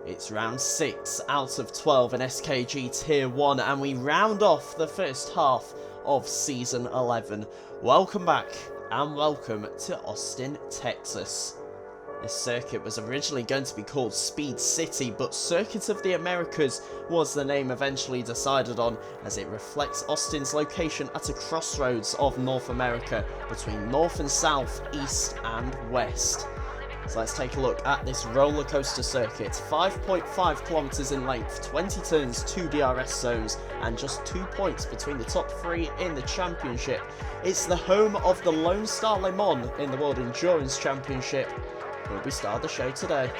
It's round 6 out of 12 in SKG Tier 1, and we round off the first half of Season 11. Welcome back, and welcome to Austin, Texas. This circuit was originally going to be called Speed City, but Circuit of the Americas was the name eventually decided on, as it reflects Austin's location at a crossroads of North America, between North and South, East and West. So let's take a look at this roller coaster circuit. 5.5 kilometers in length, 20 turns, 2 DRS zones, and just 2 points between the top 3 in the championship. It's the home of the Lone Star Le Mans in the World Endurance Championship. Where we start the show today.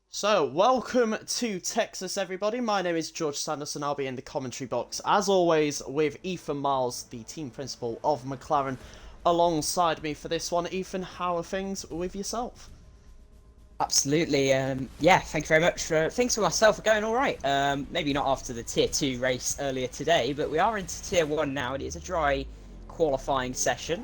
So, welcome to Texas, everybody. My name is George Sanderson. I'll be in the commentary box, as always, with Ethan Miles, the team principal of McLaren, alongside me for this one. Ethan, how are things with yourself? Absolutely. Yeah, thank you very much. Things for myself are going all right. Maybe not after the Tier 2 race earlier today, but we are into Tier 1 now, and it's a dry qualifying session.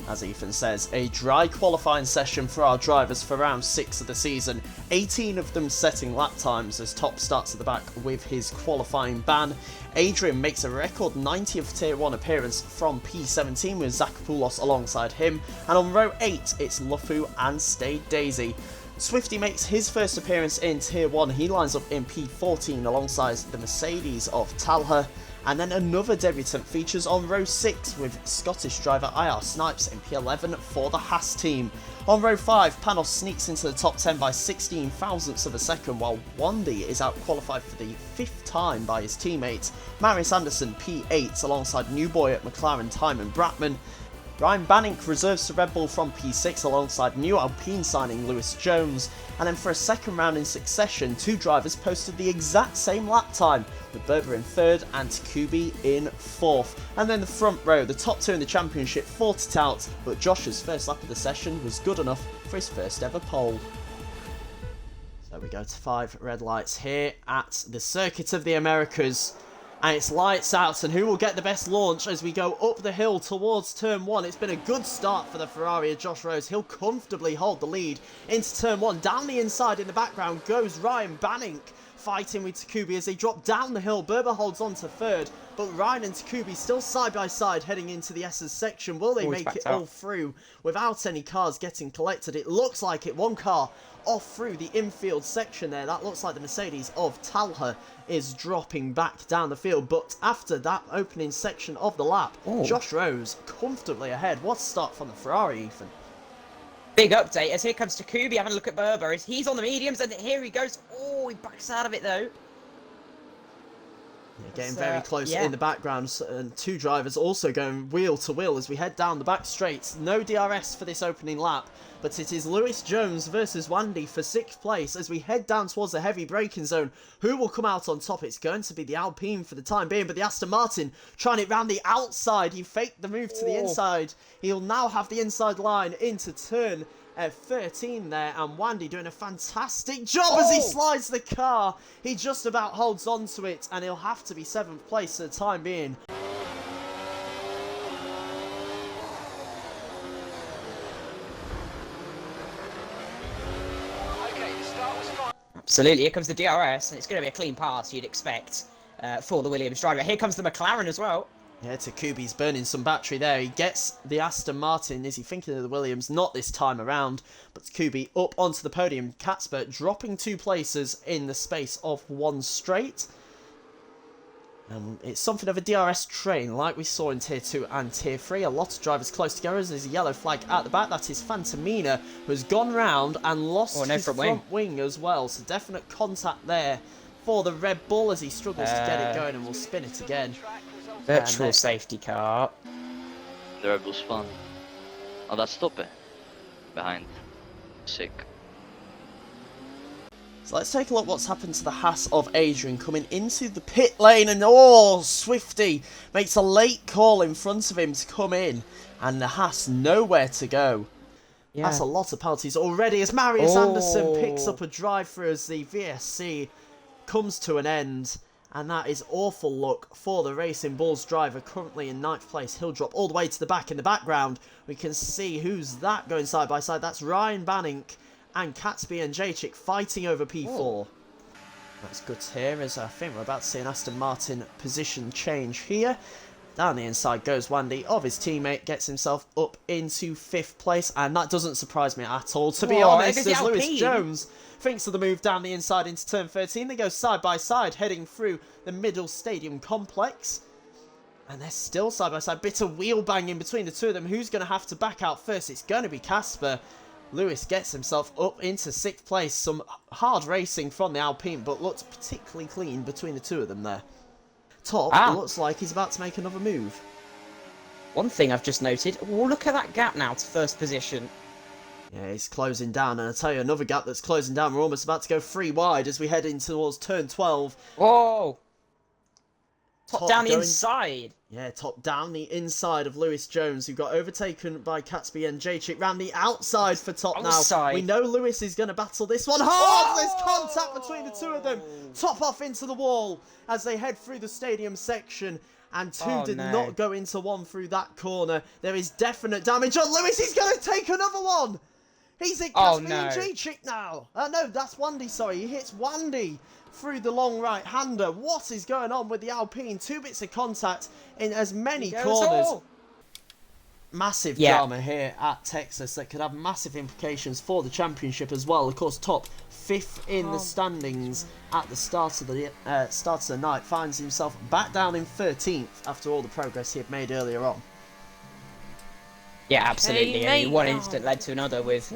As Ethan says, a dry qualifying session for our drivers for round 6 of the season. 18 of them setting lap times as Top starts at the back with his qualifying ban. Adrian makes a record 90th Tier 1 appearance from P17 with Zakopoulos alongside him. And on row 8, it's Lufu and Stade Daisy. Swifty makes his first appearance in Tier 1. He lines up in P14 alongside the Mercedes of Talha. And then another debutant features on row 6 with Scottish driver IR Snipes in P11 for the Haas team. On row 5, Panos sneaks into the top 10 by 16 thousandths of a second, while Wandy is out-qualified for the 5th time by his teammates. Marius Anderson P8 alongside new boy at McLaren Tymon Bratman. Ryan Bannick reserves to Red Bull from P6 alongside new Alpine signing Lewis Jones. And then for a second round in succession, 2 drivers posted the exact same lap time, with Berber in 3rd and Takubi in 4th. And then the front row, the top 2 in the championship fought it out, but Josh's first lap of the session was good enough for his first ever pole. So we go to 5 red lights here at the Circuit of the Americas. And it's lights out, and who will get the best launch as we go up the hill towards turn 1. It's been a good start for the Ferrari of Josh Rose. He'll comfortably hold the lead into turn 1. Down the inside in the background goes Ryan Bannick, fighting with Takubi as they drop down the hill. Berber holds on to 3rd, but Ryan and Takubi still side by side heading into the S's section. Will they make it all through without any cars getting collected? It looks like it. One car off through the infield section there. That looks like the Mercedes of Talha is dropping back down the field. But after that opening section of the lap, Josh Rose comfortably ahead. What a start from the Ferrari, Ethan. Big update as here comes Takubi having a look at Berber as he's on the mediums, and here he goes. Oh, he backs out of it though. Yeah, getting very close in the background, and 2 drivers also going wheel to wheel as we head down the back straights. No DRS for this opening lap, but it is Lewis Jones versus Wandy for 6th place as we head down towards the heavy braking zone. Who will come out on top? It's going to be the Alpine for the time being, but the Aston Martin trying it round the outside. He faked the move to the inside. He'll now have the inside line into turn 13 there, and Wandy doing a fantastic job as he slides the car. He just about holds on to it, and he'll have to be 7th place for the time being. Absolutely, here comes the DRS, and it's going to be a clean pass you'd expect for the Williams driver. Here comes the McLaren as well. Yeah, Takubi's burning some battery there. He gets the Aston Martin. Is he thinking of the Williams? Not this time around. But Takubi up onto the podium. Katzbert dropping 2 places in the space of 1 straight. It's something of a DRS train like we saw in Tier 2 and Tier 3. A lot of drivers close together. There's a yellow flag at the back. That is Fantomina, who has gone round and lost his front wing as well. So definite contact there for the Red Bull as he struggles to get it going, and will spin it again. Virtual safety car. The Red Bull's fun. Oh, that's Stoppe. Behind. Sick. So let's take a look what's happened to the Haas of Adrian coming into the pit lane, and Swifty makes a late call in front of him to come in, and the Haas nowhere to go. Yeah. That's a lot of penalties already as Marius Anderson picks up a drive through as the VSC comes to an end. And that is awful luck for the Racing Bulls driver, currently in 9th place. He'll drop all the way to the back. In the background, we can see who's that going side by side. That's Ryan Banink and Catsby and Jacek fighting over P4. Oh. That's good to hear, as I think we're about to see an Aston Martin position change here. Down the inside goes Wandy of his teammate, gets himself up into 5th place, and that doesn't surprise me at all, to be honest, as Lewis Jones thinks of the move down the inside into turn 13. They go side by side, heading through the middle stadium complex. And they're still side by side. Bit of wheel banging between the two of them. Who's going to have to back out first? It's going to be Casper. Lewis gets himself up into 6th place. Some hard racing from the Alpine, but looks particularly clean between the two of them there. Top looks like he's about to make another move. One thing I've just noted, look at that gap now to 1st position. Yeah, he's closing down, and I'll tell you another gap that's closing down. We're almost about to go 3 wide as we head in towards turn 12. Whoa! Top down the inside. Yeah, top down the inside of Lewis Jones, who got overtaken by Catsby and Jacek. Round the outside for Top now. We know Lewis is going to battle this one hard. There's contact between the two of them. Top off into the wall as they head through the stadium section. And two did not go into one through that corner. There is definite damage on Lewis. He's going to take another one. He's hit Catsby and Jacek now. No, that's Wandy, sorry. He hits Wandy through the long right-hander. What is going on with the Alpine? 2 bits of contact in as many corners. Massive drama here at Texas that could have massive implications for the championship as well. Of course, Top 5th in the standings at the start of the night finds himself back down in 13th after all the progress he had made earlier on. Yeah, absolutely. I mean, one incident led to another with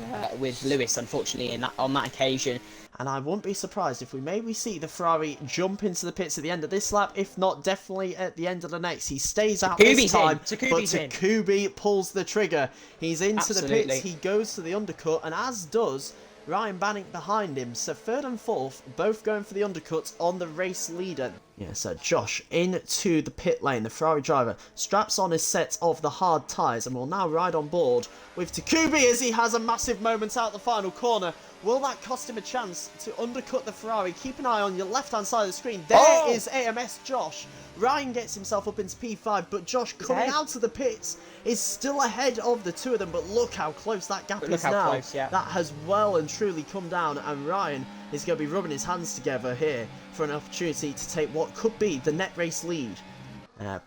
Lewis, unfortunately, on that occasion. And I wouldn't be surprised if we maybe see the Ferrari jump into the pits at the end of this lap. If not, definitely at the end of the next. He stays out this time, but Takubi pulls the trigger. He's into the pits. He goes to the undercut, and as does Ryan Bannick behind him. So 3rd and 4th, both going for the undercut on the race leader. Yeah, so Josh into the pit lane. The Ferrari driver straps on his set of the hard tyres and will now ride on board with Takubi as he has a massive moment out the final corner. Will that cost him a chance to undercut the Ferrari? Keep an eye on your left-hand side of the screen. There is AMS Josh. Ryan gets himself up into P5, but Josh coming out of the pits is still ahead of the two of them. But look how close that gap is now. That has well and truly come down, and Ryan is going to be rubbing his hands together here for an opportunity to take what could be the net race lead.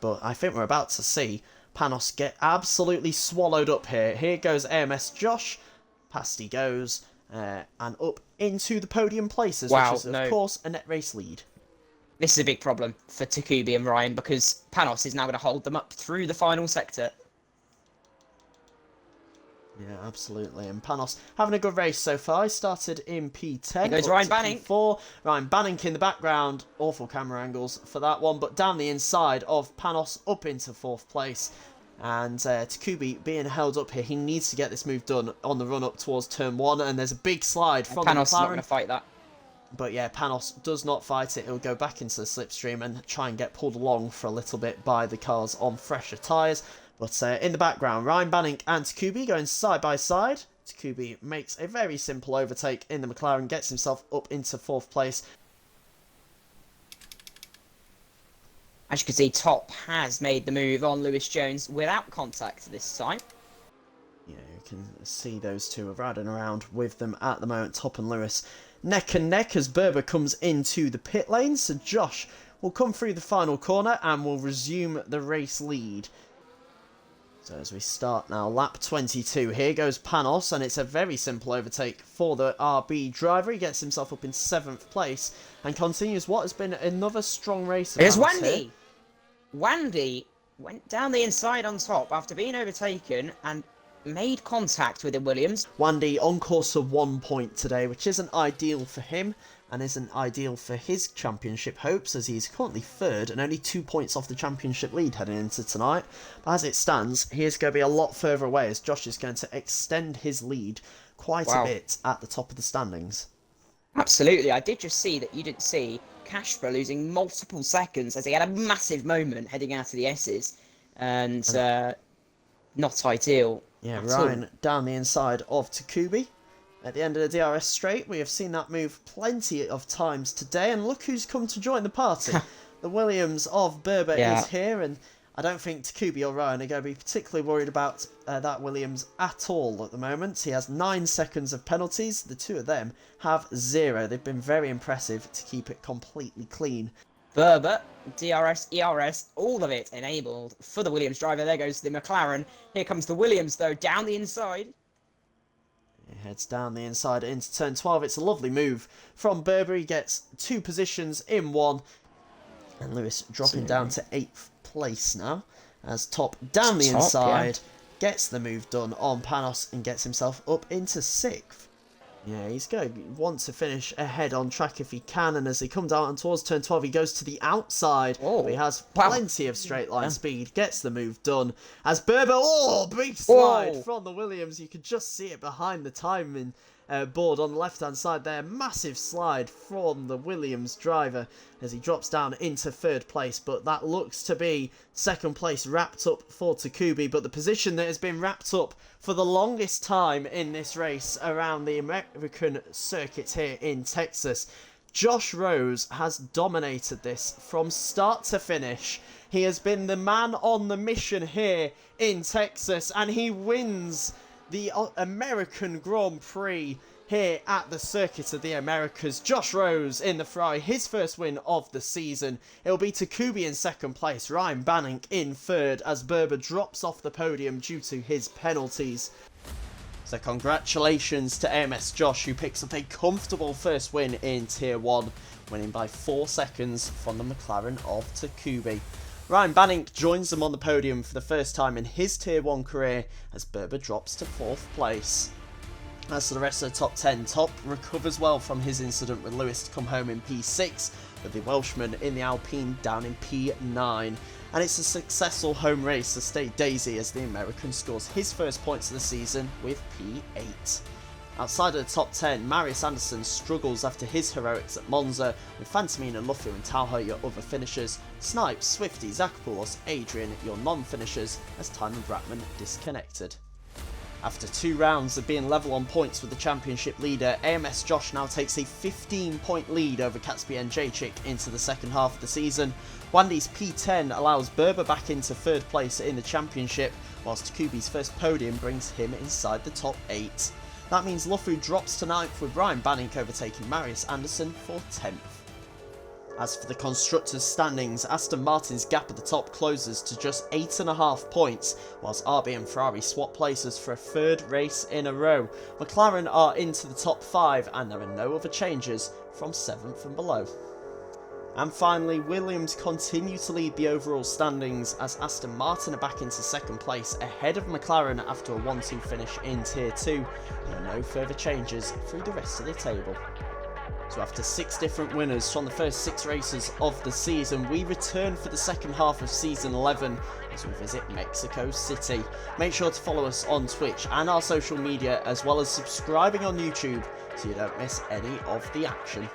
But I think we're about to see Panos get absolutely swallowed up here. Here goes AMS Josh. Past he goes. And up into the podium places, which is, of course, a net race lead. This is a big problem for Takubi and Ryan because Panos is now going to hold them up through the final sector. Yeah, absolutely. And Panos having a good race so far. He started in P10. Here goes Ryan Bannick. P4. Ryan Bannick in the background. Awful camera angles for that one. But down the inside of Panos up into 4th place. And Takubi being held up here, he needs to get this move done on the run up towards turn 1, and there's a big slide from Panos the McLaren. Not going to fight that. But yeah, Panos does not fight it. He'll go back into the slipstream and try and get pulled along for a little bit by the cars on fresher tyres. But in the background, Ryan Bannick and Takubi going side by side. Takubi makes a very simple overtake in the McLaren, gets himself up into 4th place. As you can see, Top has made the move on Lewis Jones without contact this time. Yeah, you can see those two are riding around with them at the moment, Top and Lewis. Neck and neck as Berber comes into the pit lane, so Josh will come through the final corner and will resume the race lead. So as we start now, lap 22, here goes Panos, and it's a very simple overtake for the RB driver. He gets himself up in 7th place and continues what has been another strong race. Here's Wandy! Wandy went down the inside on Top after being overtaken and made contact with Williams. Wandy on course for 1 point today, which isn't ideal for him and isn't ideal for his championship hopes, as he's currently 3rd and only 2 points off the championship lead heading into tonight. But as it stands, he is going to be a lot further away, as Josh is going to extend his lead quite a bit at the top of the standings. Absolutely. I did just see that you didn't see Kashper losing multiple seconds as he had a massive moment heading out of the S's, and not ideal. Yeah, at Ryan all. down the inside of Takubi. At the end of the DRS straight, we have seen that move plenty of times today, and look who's come to join the party. The Williams of Berber Yeah. is here, and I don't think Takubi or Ryan are going to be particularly worried about that Williams at all at the moment. He has 9 seconds of penalties. The two of them have 0. They've been very impressive to keep it completely clean. Berber, DRS, ERS, all of it enabled for the Williams driver. There goes the McLaren. Here comes the Williams, though, down the inside. He heads down the inside into turn 12. It's a lovely move from Berber. He gets 2 positions in 1. And Lewis dropping down to 8th place now. As Top down the inside, gets the move done on Panos and gets himself up into 6th. Yeah, he's going to want to finish ahead on track if he can, and as he comes out and towards turn 12, he goes to the outside. Oh, He has wow. plenty of straight line speed, gets the move done. As Berber, big slide from the Williams. You can just see it behind the timing board on the left-hand side there. Massive slide from the Williams driver as he drops down into 3rd place, but that looks to be 2nd place wrapped up for Takubi. But the position that has been wrapped up for the longest time in this race around the American circuit here in Texas, Josh Rose has dominated this from start to finish. He has been the man on the mission here in Texas, and he wins the American Grand Prix here at the Circuit of the Americas. Josh Rose in the Ferrari, his first win of the season. It'll be Takubi in 2nd place, Ryan Banning in 3rd, as Berber drops off the podium due to his penalties. So congratulations to AMS Josh, who picks up a comfortable first win in Tier 1, winning by 4 seconds from the McLaren of Takubi. Ryan Banning joins them on the podium for the first time in his Tier 1 career as Berber drops to 4th place. As for the rest of the top 10, Top recovers well from his incident with Lewis to come home in P6, with the Welshman in the Alpine down in P9. And it's a successful home race to stay Daisy as the American scores his first points of the season with P8. Outside of the top 10, Marius Anderson struggles after his heroics at Monza, with Fantomina, Luffy and Talho your other finishers, Snipes, Swifty, Zakopoulos, Adrian your non-finishers, as Time and Bratman disconnected. After 2 rounds of being level on points with the championship leader, AMS Josh now takes a 15-point lead over Caspian Jacek into the second half of the season. Wandy's P10 allows Berber back into 3rd place in the championship, whilst Takubi's first podium brings him inside the top 8. That means Luffy drops to 9th with Ryan Banning overtaking Marius Anderson for 10th. As for the Constructors' standings, Aston Martin's gap at the top closes to just 8.5 points, whilst RB and Ferrari swap places for a 3rd race in a row. McLaren are into the top 5 and there are no other changes from 7th and below. And finally, Williams continue to lead the overall standings as Aston Martin are back into 2nd place ahead of McLaren after a 1-2 finish in Tier 2. There are no further changes through the rest of the table. So after 6 different winners from the first 6 races of the season, we return for the second half of Season 11 as we visit Mexico City. Make sure to follow us on Twitch and our social media, as well as subscribing on YouTube so you don't miss any of the action.